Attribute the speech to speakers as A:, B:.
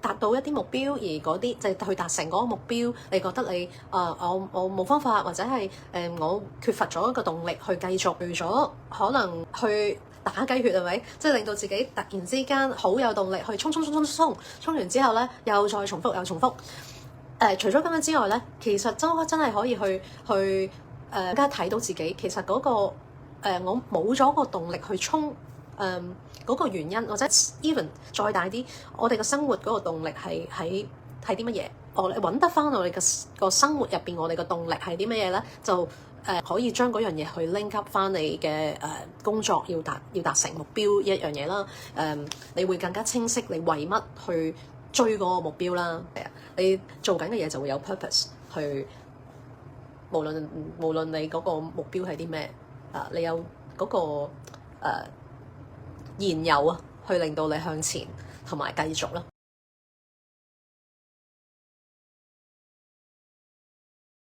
A: 達到一啲目標，而嗰啲就係去達成嗰個目標，你覺得你我冇方法，或者係我缺乏咗一個動力去繼續，除咗可能去打雞血係咪？即係令到自己突然之間好有動力去衝完之後咧，又再重複。除咗咁樣之外咧，其實真係可以去更加睇到自己其實嗰個我冇咗個動力去衝。嗰個原因，或者 even 再大啲，我哋嘅生活嗰個動力係啲乜嘢？我哋揾得翻我哋嘅個生活入邊，我哋嘅動力係啲乜嘢咧？就可以將嗰樣嘢去 link up 翻你嘅工作要達成目標一樣嘢啦。你會更加清晰你為乜去追嗰個目標啦。係啊，你做緊嘅嘢就會有 purpose 去，無論你嗰個目標係啲咩你有嗰個燃油啊，去令到你向前同埋繼續啦。